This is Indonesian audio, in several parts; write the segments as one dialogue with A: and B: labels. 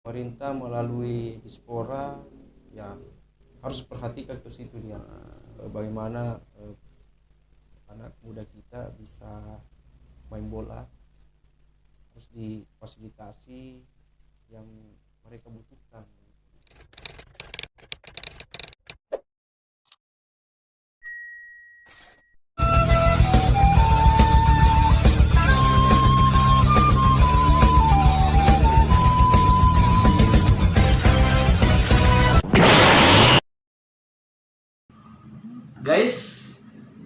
A: pemerintah melalui Dispora ya harus perhatikan ke situ dia, bagaimana anak muda kita bisa main bola, harus difasilitasi yang mereka butuhkan.
B: Guys,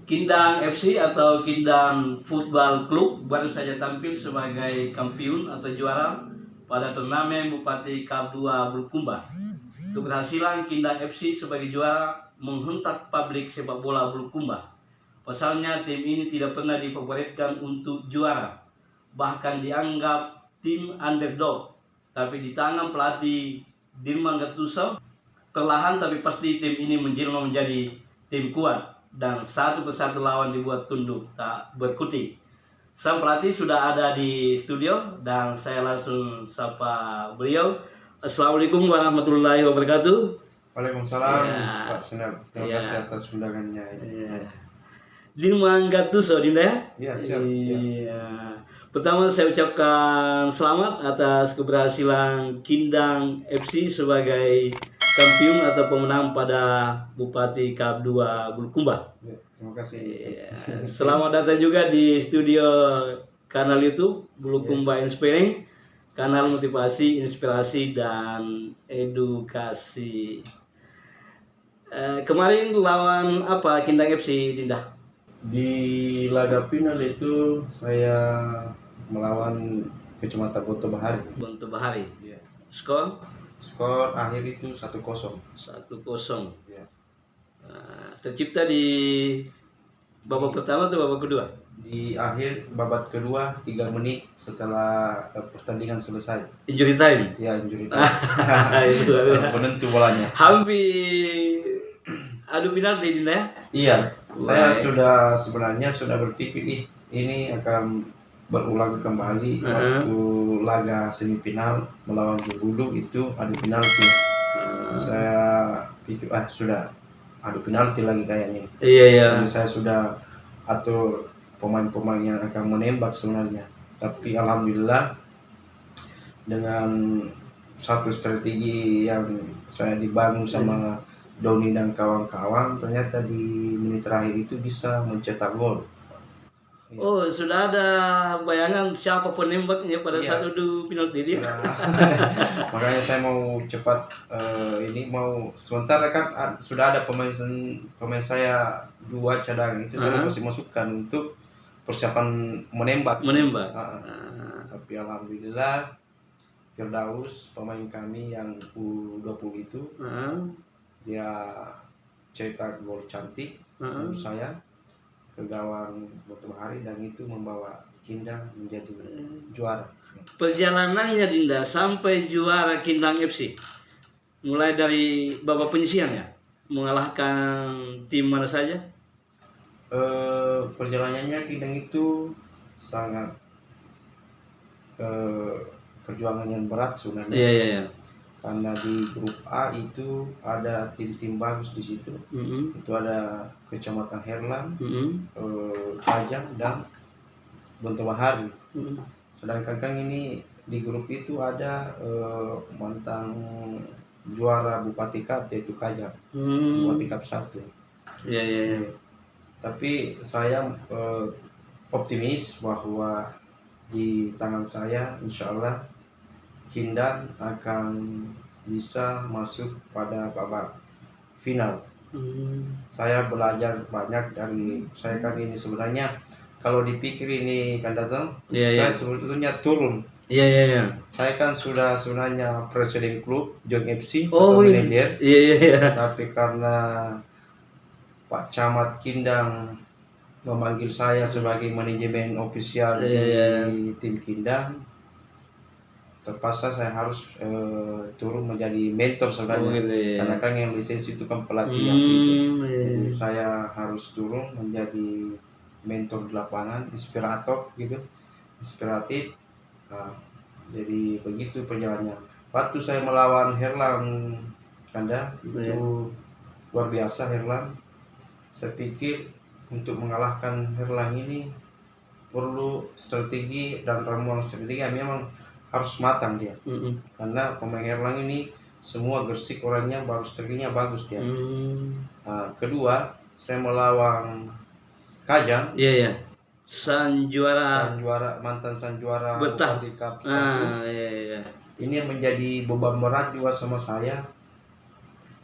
B: Kindang FC atau Kindang Football Club baru saja tampil sebagai kampiun atau juara pada turnamen Bupati Cup 2 Bulukumba. Keberhasilan Kindang FC sebagai juara menghentak publik sepak bola Bulukumba. Pasalnya tim ini tidak pernah difavoritkan untuk juara, bahkan dianggap tim underdog. Tapi di tangan pelatih Dirman Gattuso, perlahan tapi pasti tim ini menjelma menjadi tim kuat dan satu persatu lawan dibuat tunduk tak berkutik. Sang pelatih sudah ada di studio dan saya langsung sapa beliau. Assalamualaikum warahmatullahi wabarakatuh.
A: Waalaikumsalam
B: Ya.
A: Pak Senap, terima
B: Ya.
A: kasih atas undangannya.
B: Dirman Gattuso, Dinda ya?
A: Iya, siap.
B: Iya. Pertama saya ucapkan selamat atas keberhasilan Kindang FC sebagai kampiun atau pemenang pada Bupati Cup 2 Bulukumba.
A: Ya, terima kasih.
B: Iya. Selamat datang juga di studio kanal YouTube Bulukumba Inspiring, kanal motivasi, inspirasi dan edukasi. Kemarin lawan apa Kindang FC, Dinda?
A: Di laga final itu saya melawan Kecamatan Boto Bahari.
B: Bonto Bahari.
A: Ya.
B: Skor
A: Skor akhir itu 1-0.
B: 1-0.
A: Ya.
B: Tercipta di babak pertama atau babak kedua?
A: Di akhir babak kedua 3 menit setelah pertandingan selesai.
B: Injury time.
A: Ya, injury time.
B: Itu
A: Sangat penentu bolanya.
B: hampir adu penalti, Dinda ya?
A: Iya, saya
B: Wah.
A: sebenarnya sudah berpikir ini akan berulang kembali
B: Uh-huh.
A: waktu laga semifinal melawan Jebulu itu adu penalti. Saya pikir sudah adu penalti lagi kayaknya.
B: Iya.
A: Jadi saya sudah atur pemain-pemain yang akan menembak sebenarnya. Tapi alhamdulillah dengan satu strategi yang saya dibangun sama Doni dan kawan-kawan, ternyata di menit terakhir itu bisa mencetak gol.
B: Oh, sudah ada bayangan siapa penembaknya pada
A: Iya.
B: saat adu penalti dia?
A: Sudah. Makanya saya mau cepat ini mau sementara kan sudah ada pemain saya 2 cadangan itu saya masih masukkan untuk persiapan menembak.
B: Menembak.
A: Tapi alhamdulillah Firdaus pemain kami yang U20 itu dia cetak gol cantik menurut saya ke gawang Boto Bahari dan itu membawa Kindang menjadi juara.
B: Perjalanannya, Dinda, sampai juara Kindang FC mulai dari babak penyisian ya, mengalahkan tim mana saja?
A: Perjalanannya Kindang itu sangat perjuangan yang berat sebenarnya.
B: Iya.
A: Karena di grup A itu ada tim-tim bagus di situ. Itu ada Kecamatan Herlang, Kajang dan Bonto Bahari. Sedangkan kan ini di grup itu ada mantan juara Bupati Cup yaitu Kajang, Bupati Cup 1.
B: Iya.
A: Tapi saya optimis bahwa di tangan saya insya Allah Kindang akan bisa masuk pada babak final. Saya belajar banyak dari saya kan ini sebenarnya kalau dipikir ini kan datang, saya sebetulnya turun.
B: Iya.
A: Saya kan sudah sebenarnya presiden klub Jong FC
B: Oh,
A: atau manajer.
B: Iya.
A: Tapi karena Pak Camat Kindang memanggil saya sebagai manajemen ofisial di tim Kindang, terpaksa saya harus turun menjadi mentor sebenarnya. Karena kan yang lisensi itu kan pelatih yang itu. Jadi saya harus turun menjadi mentor di lapangan, inspiratif. Jadi begitu perjalanannya. Waktu saya melawan Herlan Kanda
B: Iya.
A: itu luar biasa Herlan. Saya pikir untuk mengalahkan Herlan ini perlu strategi dan ramuan strategi yang memang harus matang dia. Karena pemain Herlang ini semua gersik orangnya, baru strateginya bagus dia. Nah, kedua, saya melawan Kajang,
B: Iya ya. San
A: juara mantan juara
B: Betah.
A: Bupati Cup 1.
B: Iya.
A: Ini menjadi beban berat juga sama saya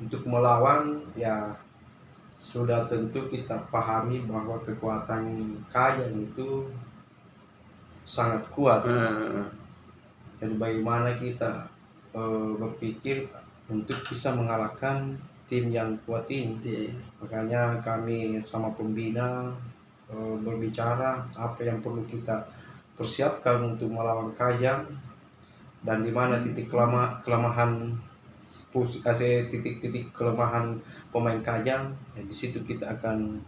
A: untuk melawan. Ya sudah tentu kita pahami bahwa kekuatan Kajang itu sangat kuat. Jadi bagaimana kita berpikir untuk bisa mengalahkan tim yang kuat ini.
B: Iya.
A: Makanya kami sama pembina berbicara apa yang perlu kita persiapkan untuk melawan Kajang, dan di mana titik kelemahan titik-titik kelemahan pemain Kajang. Ya, di situ kita akan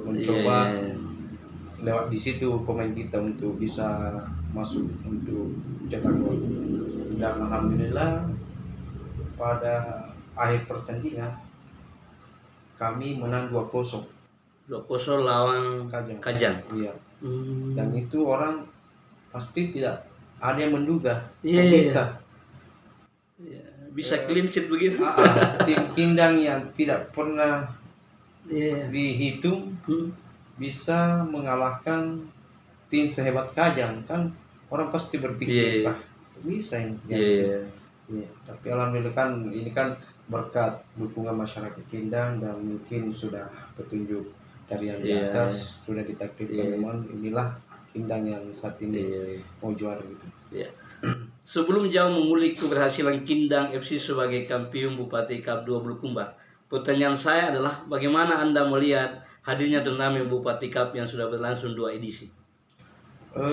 A: mencoba lewat di situ pemain kita untuk bisa masuk untuk cetak gol. Dan alhamdulillah pada akhir pertandingan kami menang 2-0
B: lawan Kajang.
A: Iya. Dan itu orang pasti tidak ada yang menduga
B: Iya. Bisa clean sheet begitu.
A: Tim Kindang yang tidak pernah dihitung bisa mengalahkan tim sehebat Kajang, kan orang pasti berpikir bisa ini. Iya. Tapi alhamdulillah kan ini kan berkat dukungan masyarakat Kindang dan mungkin sudah petunjuk dari yang di atas, sudah ditakdirkan memang inilah Kindang yang saat ini mau juara gitu.
B: Sebelum jauh mengulik keberhasilan Kindang FC sebagai kampiun Bupati Cup 2 Bulukumba, pertanyaan saya adalah bagaimana Anda melihat hadirnya turnamen Bupati Cup yang sudah berlangsung 2 edisi?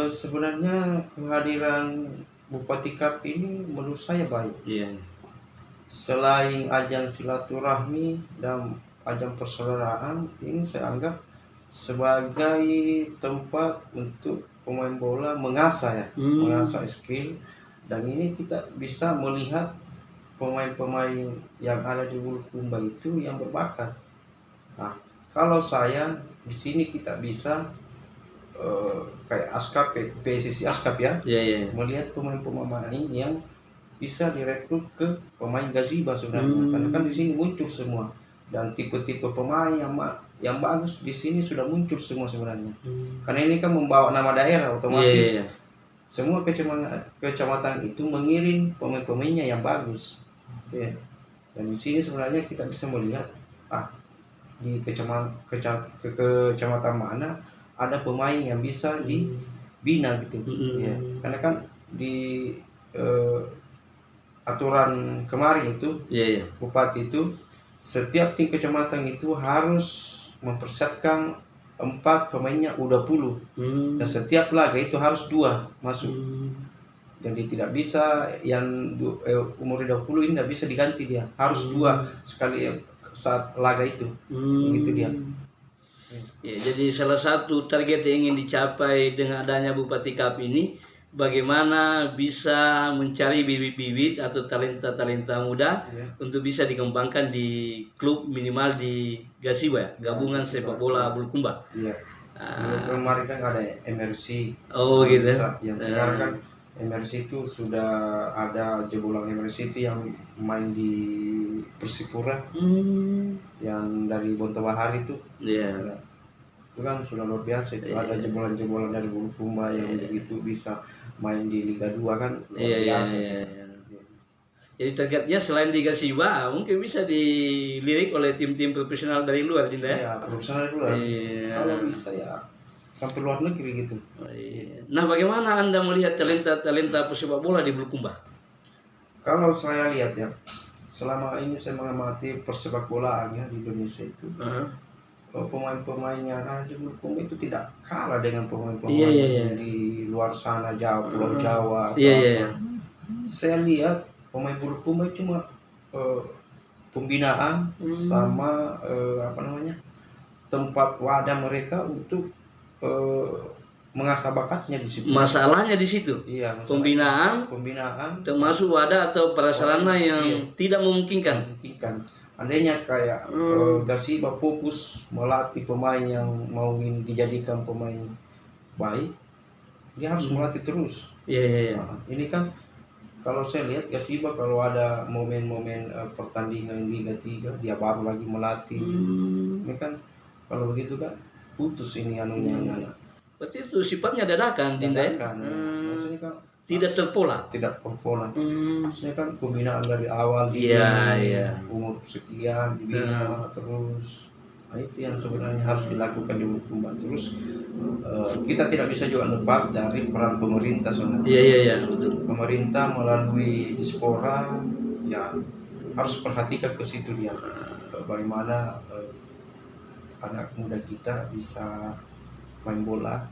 A: Sebenarnya kehadiran Bupati Cup ini menurut saya baik. Selain ajang silaturahmi dan ajang persaudaraan, ini saya anggap sebagai tempat untuk pemain bola mengasah mengasah skill, dan ini kita bisa melihat pemain-pemain yang ada di Bulukumba itu yang berbakat. Nah, kalau saya di sini kita bisa kayak Askap, PSSI Askap ya, melihat pemain-pemain yang bisa direkrut ke pemain Gaziba sebenarnya. Karena kan di sini muncul semua, dan tipe-tipe pemain yang bagus di sini sudah muncul semua sebenarnya. Karena ini kan membawa nama daerah, otomatis semua kecamatan itu mengirim pemain-pemainnya yang bagus. Dan di sini sebenarnya kita bisa melihat di kecamatan mana ada pemain yang bisa dibina gitu. Karena kan di aturan kemarin itu bupati itu setiap tim kecamatan itu harus mempersiapkan 4 pemainnya U20 dan setiap laga itu harus 2 masuk. Jadi tidak bisa yang umur 20 ini tidak bisa diganti, dia harus 2 sekali saat laga itu. Begitu dia.
B: Jadi salah satu target yang ingin dicapai dengan adanya Bupati Cup ini, bagaimana bisa mencari bibit-bibit atau talenta-talenta muda untuk bisa dikembangkan di klub, minimal di Gaziba, gabungan sepak bola Bulukumba.
A: Kemarin kan ada MRC.
B: Gitu.
A: Yang sekarang kan MRC itu sudah ada jebolan MRC itu yang main di Persipura, yang dari Bontobahari itu. Itu kan sudah luar biasa itu. Ada jebolan-jebolan dari Bulukumba yang begitu bisa main di Liga 2 kan luar biasa.
B: Jadi targetnya selain di Gaziba mungkin bisa dilirik oleh tim-tim profesional dari luar, Dinda.
A: Iya, profesional dari luar. Kalau bisa ya sampai luar negeri gitu.
B: Nah, bagaimana Anda melihat talenta pesepak bola di Bulukumba?
A: Kalau saya lihat ya, selama ini saya mengamati persepak bolaan ya di Indonesia itu, pemain-pemain yang ada di Bulukumba itu tidak kalah dengan pemain-pemain di luar sana, Pulau Jawa. Saya lihat pemain Bulukumba cuma pembinaan sama tempat wadah mereka untuk mengasah bakatnya di situ.
B: Masalahnya di situ.
A: Iya, masalah
B: Pembinaan termasuk wadah atau prasarana yang tidak memungkinkan.
A: memungkinkan. Andainya kayak Gasiba fokus melatih pemain yang mau dijadikan pemain baik, dia harus melatih terus.
B: Iya.
A: Nah, ini kan kalau saya lihat Gasiba kalau ada momen-momen pertandingan Liga 3 dia baru lagi melatih. Ini kan kalau begitu kan putus ini anunya anak.
B: Berarti itu sifatnya dadakan, Dinda.
A: Maksudnya kan
B: Tidak terpola.
A: tidak terpola. Maksudnya kan pembinaan dari awal
B: Iya.
A: umur sekian dibina terus. Nah, itu yang sebenarnya harus dilakukan di Bulukumba. Terus kita tidak bisa juga lepas dari peran pemerintah sebenarnya.
B: Iya, betul.
A: Pemerintah melalui Dispora ya harus perhatikan ke situ dia. Bagaimana anak muda kita bisa main bola,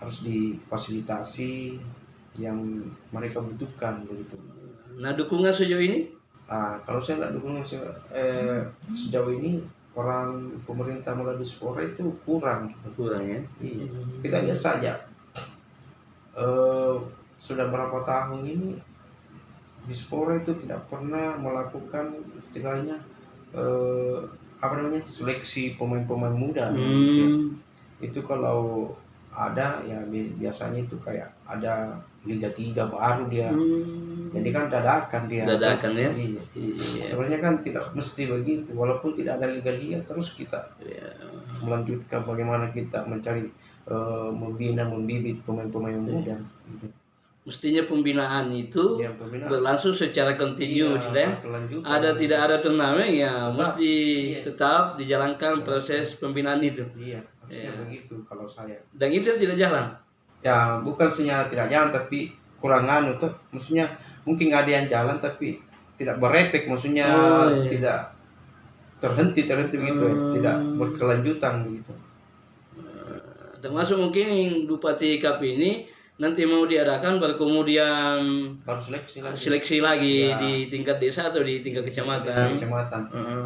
A: harus difasilitasi yang mereka butuhkan begitu.
B: Nah, dukungan sejauh ini?
A: Kalau saya tidak dukungan sejauh ini orang pemerintah melalui Dispora itu kurang.
B: Kurang ya?
A: Iya. Kita lihat saja sudah berapa tahun ini Dispora itu tidak pernah melakukan istilahnya seleksi pemain-pemain muda. Itu kalau ada ya biasanya itu kayak ada Liga 3 baru dia. Jadi kan dadakan dia.
B: Dadakan ya.
A: Iya. Sebenarnya kan tidak mesti begitu. Walaupun tidak ada Liga terus kita melanjutkan bagaimana kita mencari membina membibit pemain-pemain muda.
B: Mestinya pembinaan itu berlangsung secara kontinu, ada tidak ada turnamen ya mesti tetap dijalankan proses pembinaan itu.
A: Iya, harusnya begitu kalau saya.
B: Dan itu tidak jalan.
A: Ya bukan sebenarnya tidak jalan tapi kurang tuh, maksudnya mungkin ada yang jalan tapi tidak berefek, maksudnya tidak terhenti gitu, tidak berkelanjutan gitu.
B: Termasuk mungkin Bupati Kap ini nanti mau diadakan baru kemudian
A: baru
B: seleksi lagi di tingkat desa atau di tingkat kecamatan.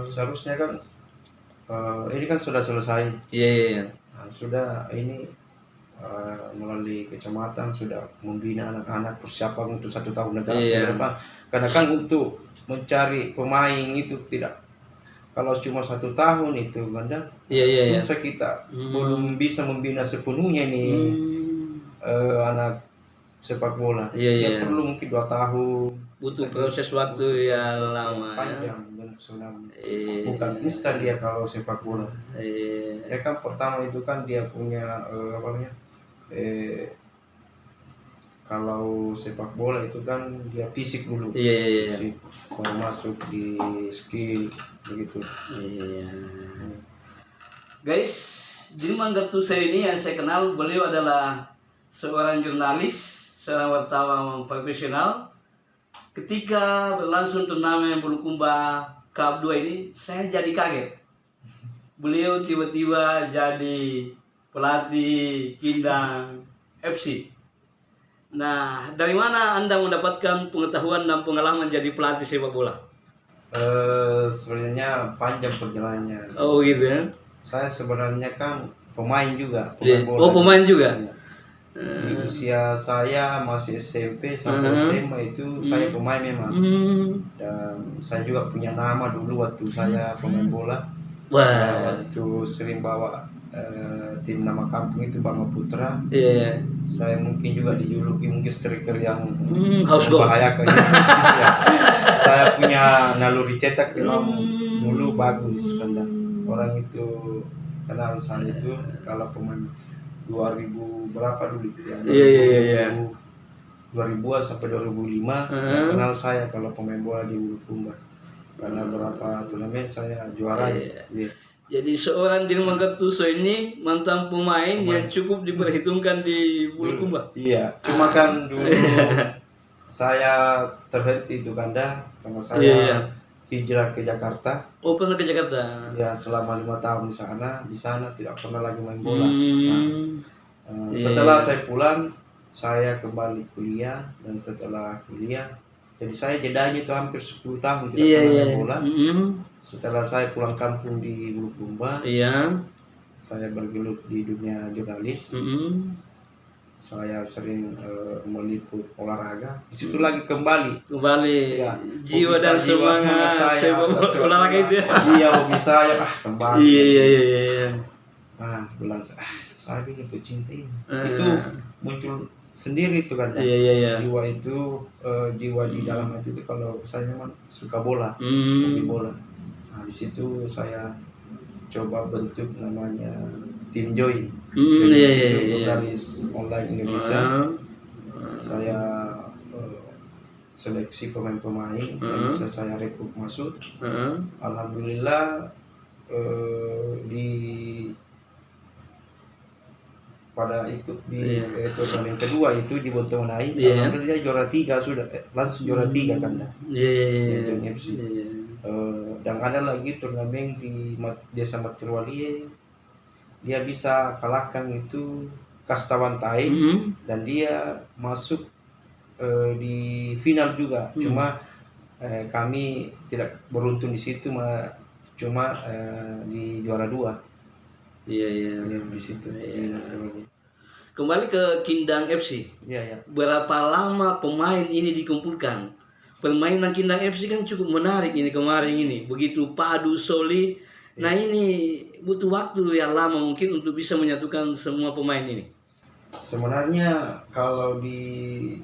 A: Seharusnya kan ini kan sudah selesai.
B: Iya.
A: Nah, sudah ini melalui kecamatan sudah membina anak-anak persiapan untuk 1 tahun negara ke depan. Karena kan untuk mencari pemain itu tidak, kalau cuma 1 tahun itu Banda susah kita belum bisa membina sepenuhnya nih anak sepak bola. Dia perlu mungkin 2 tahun.
B: Butuh proses waktu yang lama.
A: Panjang dan tsunami. Bukan instan dia kalau sepak bola. Ya kan pertama itu kan dia punya kalau sepak bola itu kan dia fisik dulu. Fisik, baru masuk di skill begitu.
B: Guys, Dirman Gattuso ini yang saya kenal, beliau adalah seorang jurnalis, seorang wartawan profesional. Ketika berlangsung turnamen Bulukumba Cup 2 ini, saya jadi kaget. Beliau tiba-tiba jadi pelatih Kindang FC. Nah, dari mana Anda mendapatkan pengetahuan dan pengalaman jadi pelatih sepak bola?
A: Sebenarnya panjang perjalanannya.
B: Oh gitu ya?
A: Saya sebenarnya kan pemain juga, pemain bola.
B: Oh pemain juga?
A: Di usia saya masih SMP sampai SMA itu saya pemain memang. Dan saya juga punya nama dulu waktu saya pemain bola. Waktu sering bawa tim nama kampung itu Bangga Putra. Saya mungkin juga dijuluki mungkin striker yang membahayakan. Saya punya naluri cetak dulu bagus karena orang itu kenal saya itu kalau pemain 2000 berapa dulu ya. 2000-an sampai 2005 kenal saya kalau pemain bola di Bulukumba. Karena beberapa turnamen saya juara.
B: Jadi seorang Dirman Gattuso ini mantan pemain yang cukup diperhitungkan di Bulukumba.
A: Iya, cuma kan dulu saya terhenti itu karena saya hijrah ke Jakarta.
B: Oh pernah ke Jakarta?
A: Ya selama 5 tahun di sana tidak pernah lagi main bola. Setelah saya pulang, saya kembali kuliah dan setelah kuliah, jadi saya jedanya itu hampir 10 tahun tidak pernah main bola. Setelah saya pulang kampung di Bulukumba, saya bergelut di dunia jurnalis. Saya sering meliput olahraga. Di situ lagi kembali ya,
B: jiwa dan semangat
A: saya
B: olahraga itu ya.
A: Iya, hobi saya kembali.
B: Iya.
A: Bilang saya ini pecinta ini. Itu muncul sendiri itu kan.
B: Iya.
A: Jiwa itu jiwa di dalam hati itu, kalau saya memang suka bola, hobi bola. Di situ saya coba bentuk namanya Tim Joy. Jurnalis online Indonesia. Saya seleksi pemain-pemain yang bisa saya rekrut masuk. Alhamdulillah pada ikut di turnamen kedua itu di Bontomanai. Alhamdulillah juara 3 sudah, langsung juara 3 kan. FC. Dan ada lagi turnamen di Desa Matirwali, dia bisa kalahkan itu Kastawan Time, dan dia masuk di final juga. Cuma kami tidak beruntung di situ, cuma di juara 2.
B: Iya.
A: Di situ.
B: Kembali ke Kindang FC.
A: Iya.
B: Berapa lama pemain ini dikumpulkan? Permainan Kindang FC kan cukup menarik ini kemarin ini, begitu padu solid. Nah, ini butuh waktu yang lama mungkin untuk bisa menyatukan semua pemain ini.
A: Sebenarnya kalau di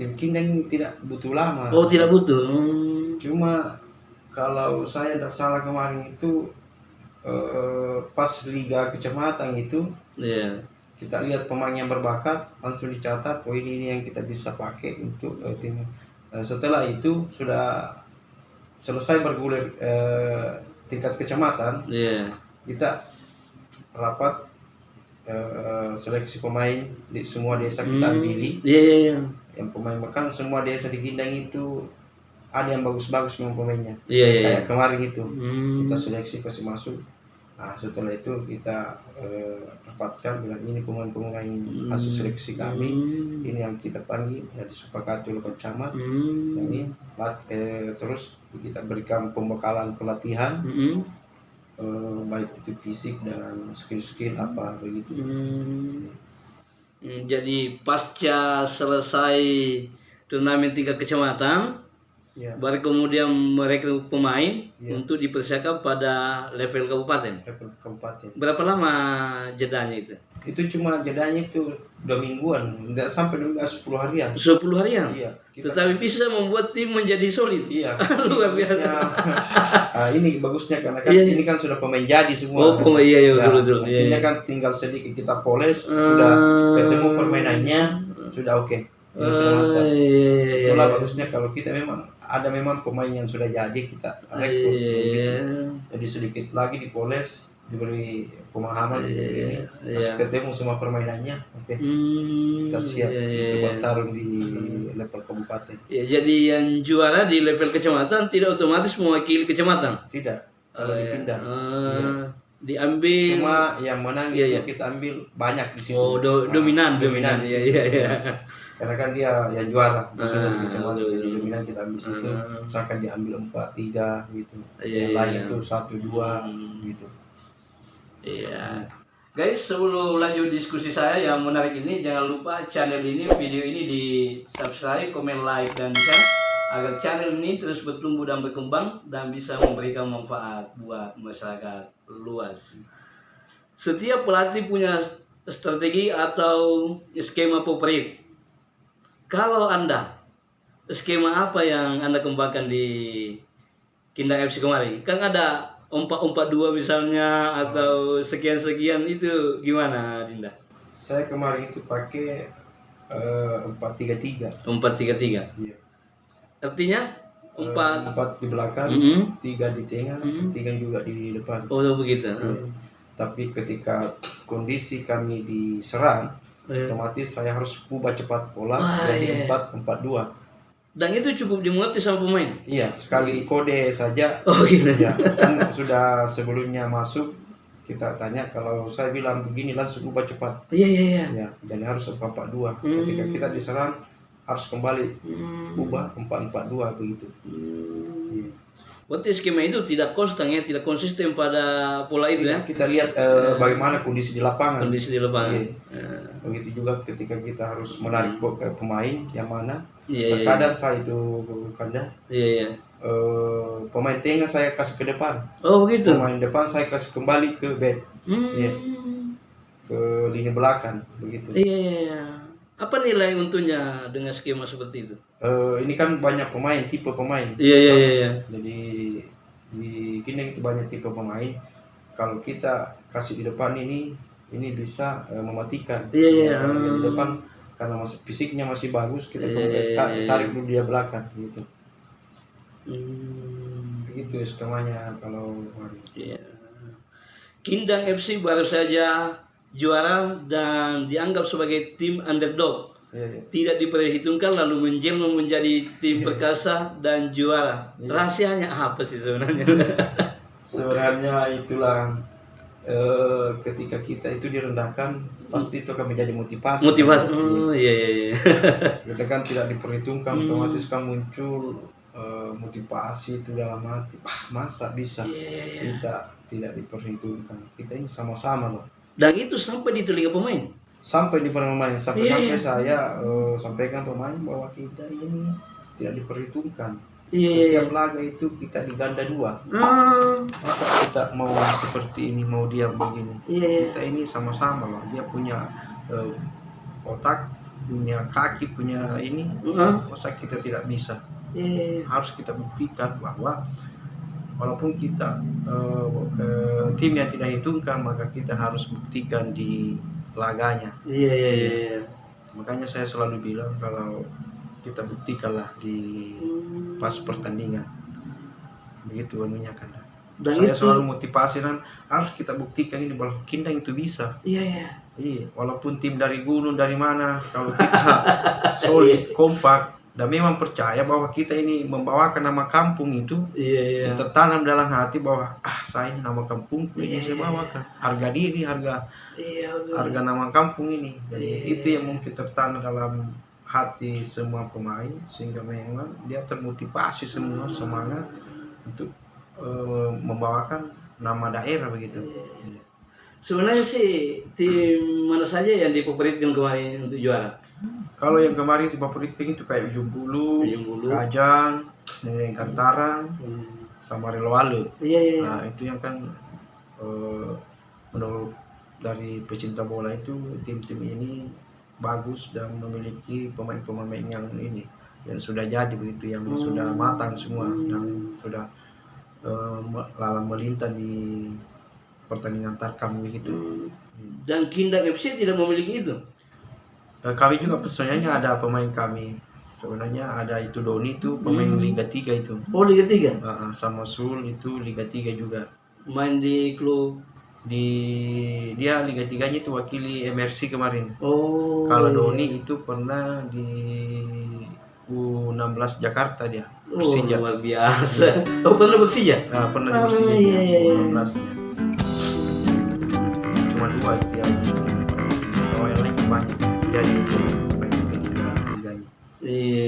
A: tim Kindang ini tidak butuh lama.
B: Oh, tidak butuh.
A: Cuma kalau saya tidak salah kemarin itu pas Liga Kecamatan itu, kita lihat pemain yang berbakat langsung dicatat. Oh, ini yang kita bisa pakai untuk tim. Setelah itu sudah selesai bergulir tingkat kecamatan, kita rapat seleksi pemain di semua desa kita pilih. Yang pemain bahkan semua desa di Kindang itu ada yang bagus-bagus memang pemainnya. Kayak kemarin itu kita seleksi kasih masuk. Nah, setelah itu kita dapatkan bilang ini pemain-pemain hasil seleksi kami, ini yang kita panggil, ya disepakati oleh Pak Camat. Ini terus kita berikan pembekalan pelatihan, baik itu fisik dan skill-skill apa begitu.
B: Jadi pasca selesai turnamen tingkat kecamatan, baru kemudian merekrut pemain untuk dipersiapkan pada level kabupaten. Berapa lama jedanya itu?
A: Itu cuma jedanya itu 2 mingguan, nggak sampai 10 harian.
B: 10 harian?
A: Iya.
B: Tetapi bisa membuat tim menjadi solid.
A: Iya.
B: Luar biasa.
A: Ini bagusnya karena kan ini kan sudah pemain jadi semua.
B: Iya, betul.
A: Ini kan tinggal sedikit kita poles, sudah ketemu permainannya, sudah oke. Itulah bagusnya kalau kita memang ada pemain yang sudah jadi, kita rekrut. Jadi sedikit lagi dipoles, diberi pemahaman ini, ketemu semua permainannya, oke. Kita siap untuk bertarung di level kabupaten.
B: Jadi yang juara di level kecamatan tidak otomatis mewakili kecamatan.
A: Tidak. Kalau dipindah.
B: Diambil.
A: Cuma yang menang itu kita ambil banyak di situ.
B: Oh, dominan.
A: Iya. Karena kan dia yang juara, maksudnya di kecamatan dominan kita ambil situ. Misalkan diambil 4-3 gitu. Yang lain itu 1-2 gitu.
B: Iya. Guys, sebelum lanjut diskusi saya yang menarik ini, jangan lupa channel ini, video ini di subscribe, komen, like, dan share agar channel ini terus bertumbuh dan berkembang dan bisa memberikan manfaat buat masyarakat luas. Setiap pelatih punya strategi atau skema favorit. Kalau Anda, skema apa yang Anda kembangkan di Kindang FC kemarin? Kan ada 4-4-2 misalnya atau sekian-sekian, itu gimana, Dinda?
A: Saya kemarin itu pakai 4-3-3.
B: 4-3-3.
A: Iya.
B: Artinya
A: 4 di belakang, 3 di tengah, 3 juga di depan.
B: Oh, begitu.
A: Tapi ketika kondisi kami diserang, otomatis saya harus ubah cepat pola jadi 4-4-2.
B: Dan itu cukup dimengerti sama pemain.
A: Iya, sekali kode saja.
B: Oh, gitu.
A: Ya, kan sudah sebelumnya masuk kita tanya, kalau saya bilang begini langsung ubah cepat.
B: Iya.
A: Ya, jadi harus 4-4-2. Ketika kita diserang harus kembali ubah 4-4-2 begitu.
B: Berarti skema itu tidak konstan ya, tidak konsisten pada pola itu ya.
A: Kita lihat bagaimana kondisi di lapangan.
B: Kondisi di lapangan.
A: Iya. Begitu juga ketika kita harus menarik pemain yang mana.
B: Iya,
A: Terkadang saya itu Kanda,
B: Iya.
A: pemain tengah saya kasih ke depan.
B: Oh begitu.
A: Pemain depan saya kasih kembali ke back. Iya. Ke lini belakang begitu.
B: Iya. Apa nilai untungnya dengan skema seperti itu?
A: Ini kan banyak pemain, tipe pemain.
B: Iya.
A: Jadi di Kindang itu banyak tipe pemain. Kalau kita kasih di depan ini bisa mematikan.
B: Iya.
A: Yang di depan karena fisiknya masih bagus, kita tarik dulu dia belakang gitu. Begitu skemanya kalau
B: Iya. Kindang FC baru saja juara dan dianggap sebagai tim underdog.
A: Iya.
B: Tidak diperhitungkan lalu menjelma menjadi tim perkasa dan juara. Rahasianya apa sih sebenarnya?
A: Sebenarnya itulah ketika kita itu direndahkan pasti itu akan menjadi motivasi.
B: Iya.
A: Kita kan tidak diperhitungkan, otomatis kan muncul motivasi itu dalam hati. Masa bisa kita tidak diperhitungkan? Kita ini sama-sama loh.
B: Dan itu sampai di telinga pemain.
A: Sampai di pemain, sampai saya sampaikan pemain bahwa kita ini tidak diperhitungkan. Setiap laga itu kita diganda 2. Masa kita mau seperti ini, mau dia begini? Kita ini sama-sama loh. Dia punya otak, punya kaki, punya ini. Masa kita tidak bisa? Harus kita buktikan bahwa walaupun kita tim yang tidak hitungkan, maka kita harus buktikan di laganya.
B: Iya.
A: Makanya saya selalu bilang kalau kita buktikanlah di pas pertandingan. Begitu anunya kan. Dan saya selalu motivasi dan harus kita buktikan ini bahwa Kindang itu bisa. Iya. Walaupun tim dari gunung dari mana, kalau kita solid, kompak dan memang percaya bahwa kita ini membawakan nama kampung itu, tertanam dalam hati bahwa saya ini nama kampungku ini saya bawakan, harga diri, harga nama kampung ini. Jadi itu yang mungkin tertanam dalam hati semua pemain sehingga memang dia termotivasi semua semangat untuk membawakan nama daerah begitu.
B: Sebenarnya sih tim mana saja yang difavoritkan kemarin untuk juara?
A: Kalau yang kemarin difavoritkan itu kayak Ujung Bulu, Kajang, Kantarang, sama Reloalo. Nah, itu yang kan menurut dari pecinta bola itu tim-tim ini bagus dan memiliki pemain-pemain yang ini yang sudah jadi begitu, yang sudah matang semua dan sudah lalang melintang di pertandingan tarkam begitu.
B: Dan Kindang FC tidak memiliki itu.
A: Kami juga sebenarnya ada pemain kami. Sebenarnya ada itu Doni itu pemain Liga 3 itu.
B: Oh, Liga 3.
A: Sama Sul itu Liga 3 juga.
B: Main di klub
A: dia Liga 3-nya itu wakili MRC kemarin.
B: Oh.
A: Kalau Doni itu pernah di U16 Jakarta dia. Persija.
B: Luar biasa. Oh, pernah Persija?
A: Pernah di Persija.
B: Iya.
A: U16-nya. Cuma 2 itu yang lain banyak. Jadi itu Liga 3-nya.
B: Iya.